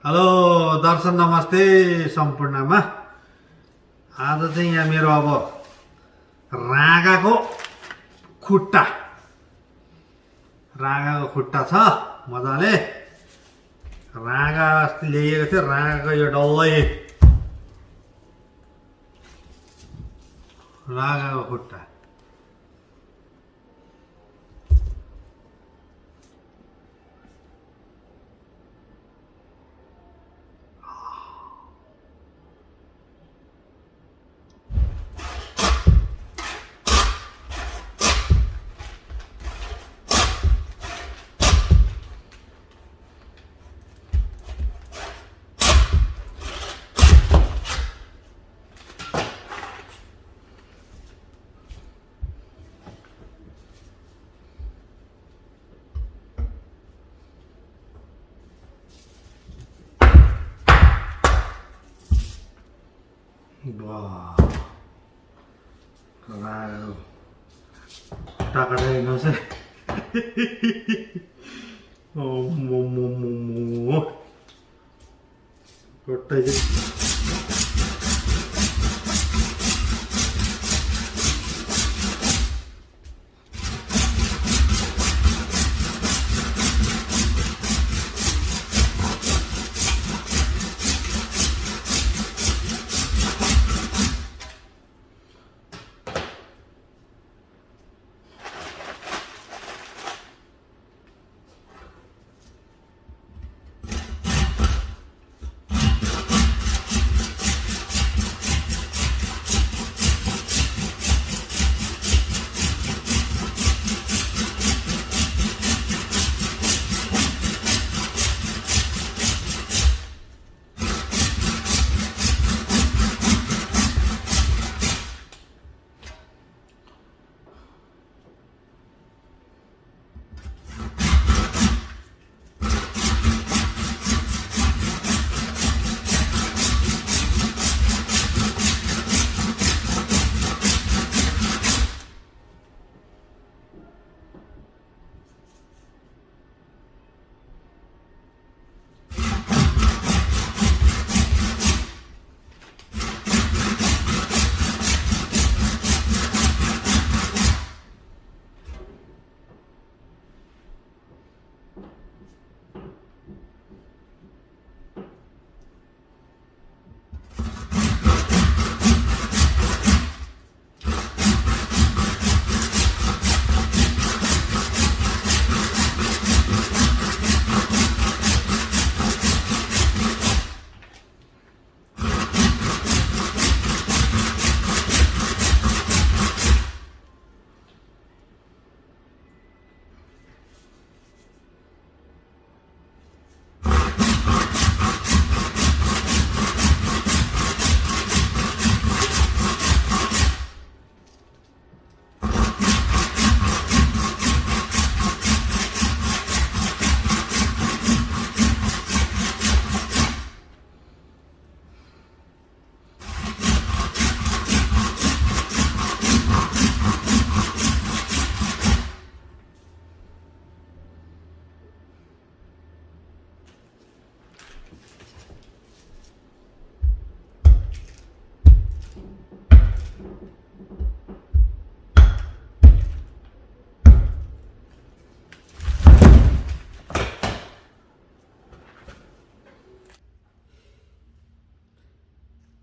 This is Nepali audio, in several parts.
हेलो दर्शन नमस्ते सम्पूर्णमा। आज चाहिँ यहाँ मेरो अब राँगाको खुट्टा छ मजाले। राँगा अस्ति ल्याएको थियो, राँगाको यो डल्लै राँगाको खुट्टा। टाका हेर्नुहोस् है। खुट्टा चाहिँ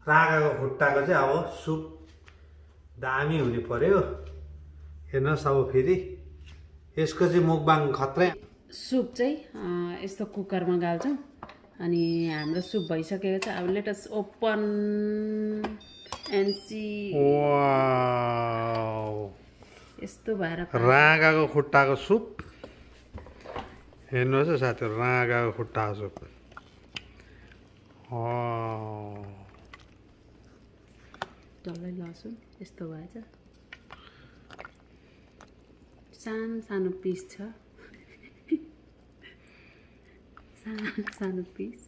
राँगाको खुट्टाको चाहिँ अब सुप दामी हुने पर्यो। हेर्नुहोस् अब फेरि यसको चाहिँ मुखबाङ खत्रै। सुप चाहिँ यस्तो कुकरमा गाल्छौँ अनि हाम्रो सुप भइसकेको छ। अब let us open and see. यस्तो भएर राँगाको खुट्टाको सुप हेर्नुहोस् है साथीहरू, राँगाको खुट्टाको सुप। डल्लै लसुन यस्तो भएछ। सानो सानो पिस छ, सानो सानो पिस।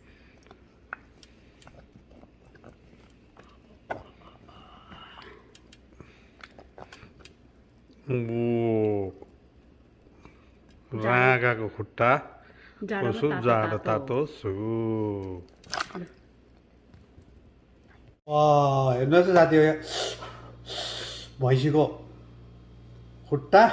राँगाको खुट्टा जाडोमा सुप तातो जाडो तातो। तातो सुप हेर्नुहोस् न साथी भैँसीको खुट्टा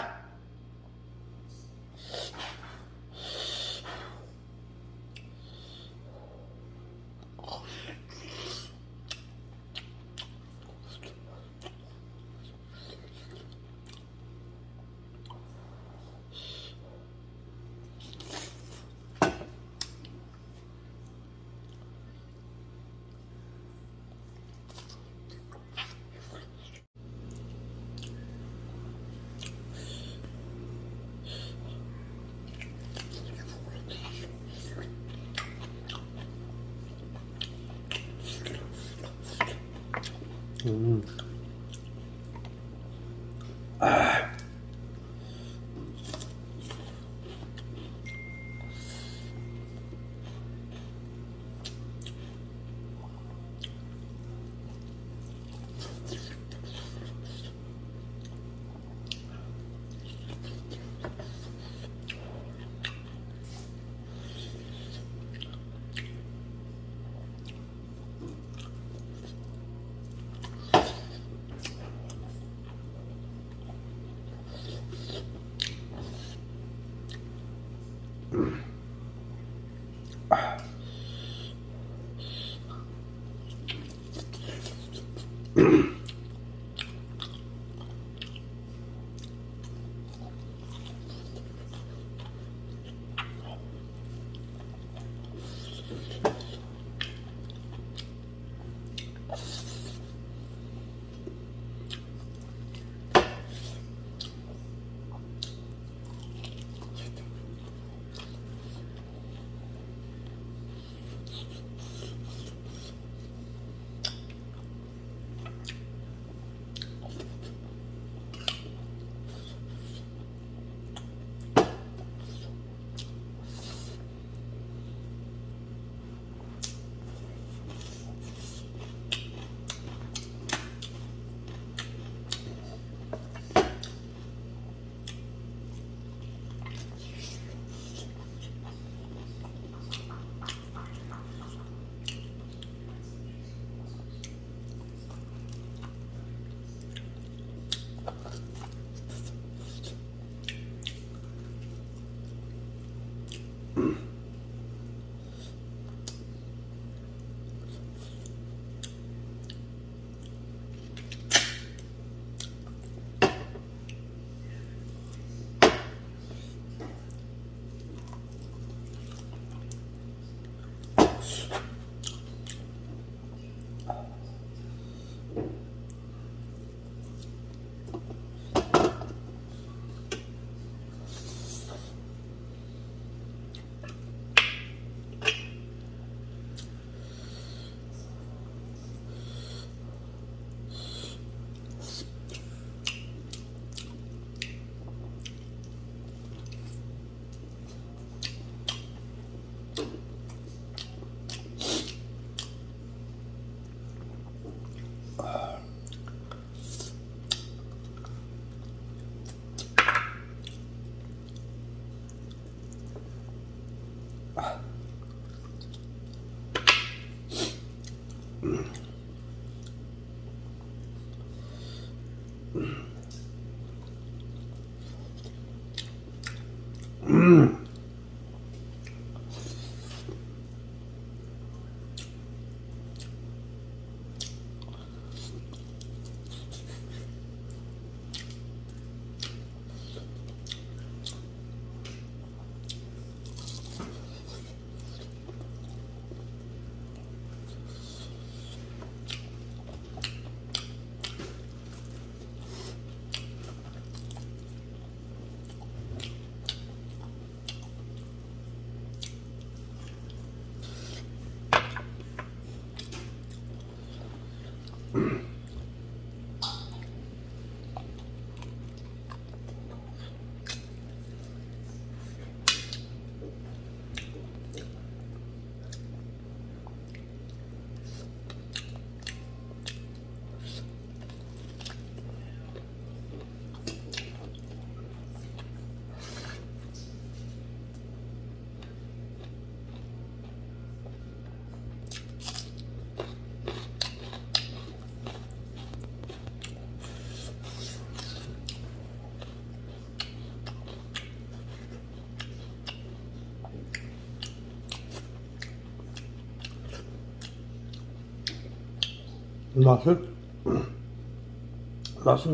लसुन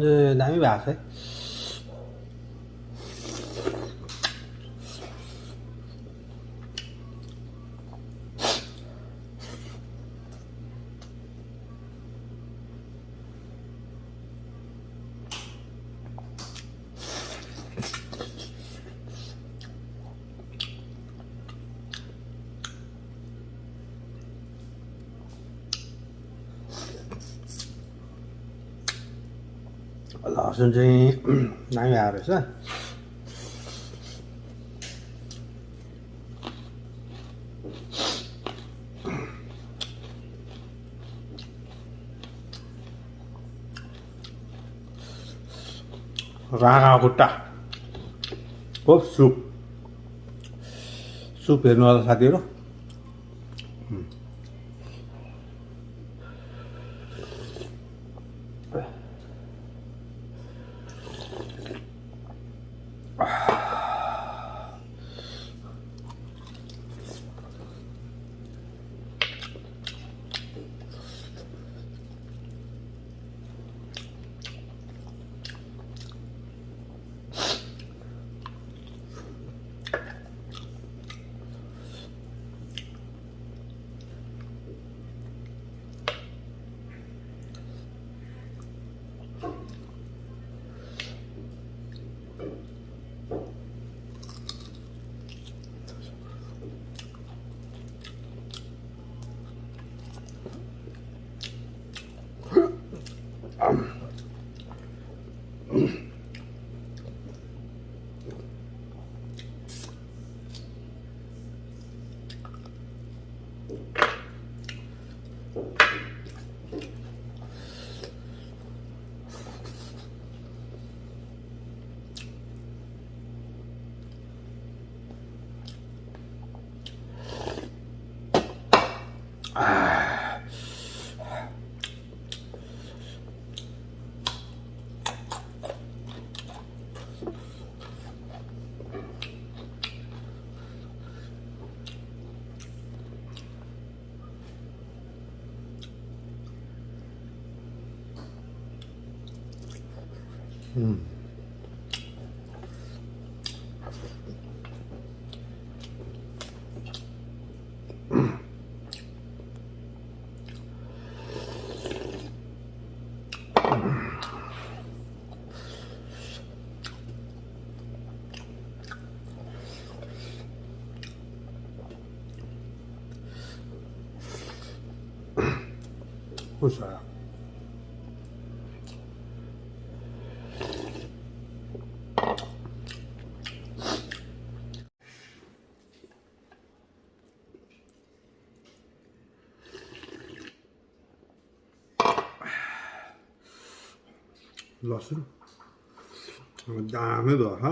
चाहिँ दामी भएको छ है। लसुन चाहिँ दामी आएको रहेछ। राँगा खुट्टा हो सुप हेर्नु होला साथीहरू। Puxa. लसुन दामी भयो हा।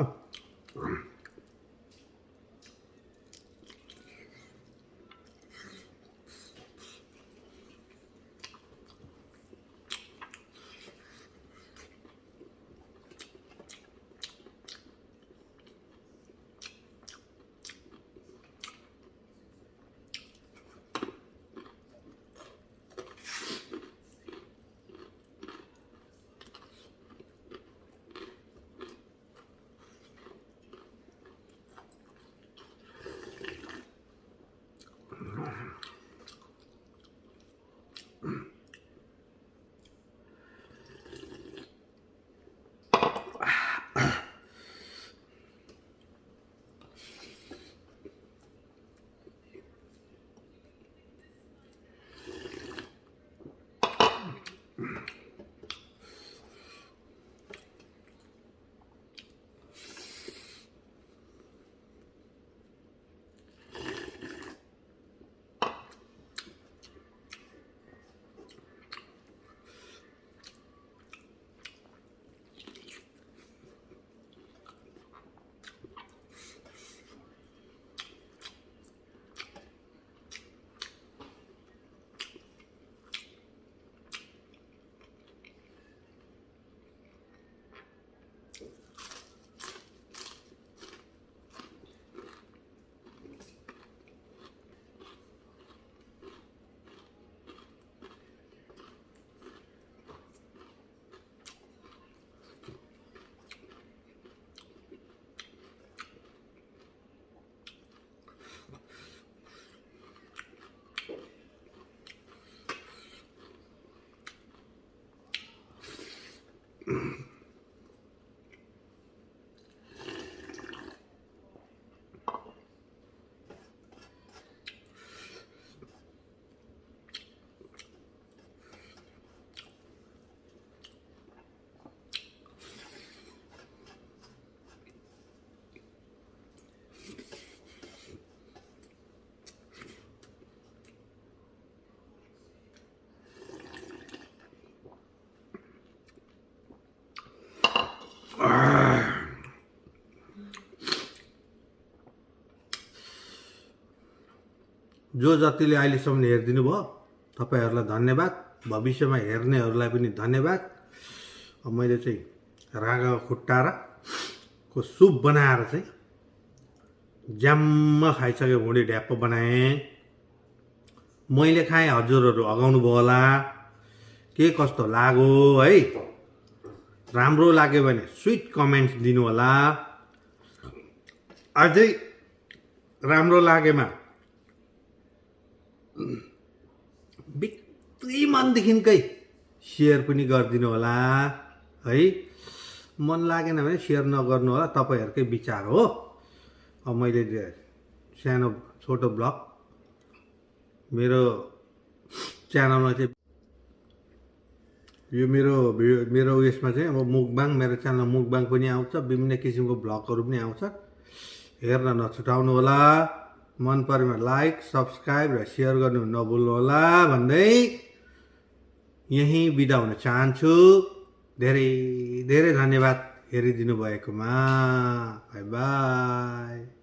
जो जतिले अहिलेसम्म हेरिदिनु भयो तपाईँहरूलाई धन्यवाद। भविष्यमा हेर्नेहरूलाई पनि धन्यवाद। मैले चाहिँ राँगाको खुट्टा र को सुप बनाएर चाहिँ ज्याम्म खाइसक्यो, भुँडी ढ्याप्प बनाएँ। मैले खाएँ, हजुरहरू अगाउनु भयो होला के कस्तो लाग्यो है। राम्रो लाग्यो भने स्विट कमेन्ट्स दिनु होला। अझै राम्रो लागेमा भित्री मनदेखिकै सेयर पनि गरिदिनु होला है। मन लागेन भने सेयर नगर्नु होला, तपाईँहरूकै विचार हो। अब मैले सानो छोटो ब्लग मेरो च्यानलमा चाहिँ यो मेरो उयसमा चाहिँ अब मुकबाङ, मेरो च्यानल मुकबाङ पनि आउँछ, विभिन्न किसिमको ब्लगहरू पनि आउँछ। हेर्न नछुटाउनु होला। मन परेमा लाइक, सब्सक्राइब र सेयर गर्नु नभुल्नु होला भन्दै यहीँ बिदा हुन चाहन्छु। धेरै धेरै धन्यवाद हेरिदिनु भएकोमा। By by.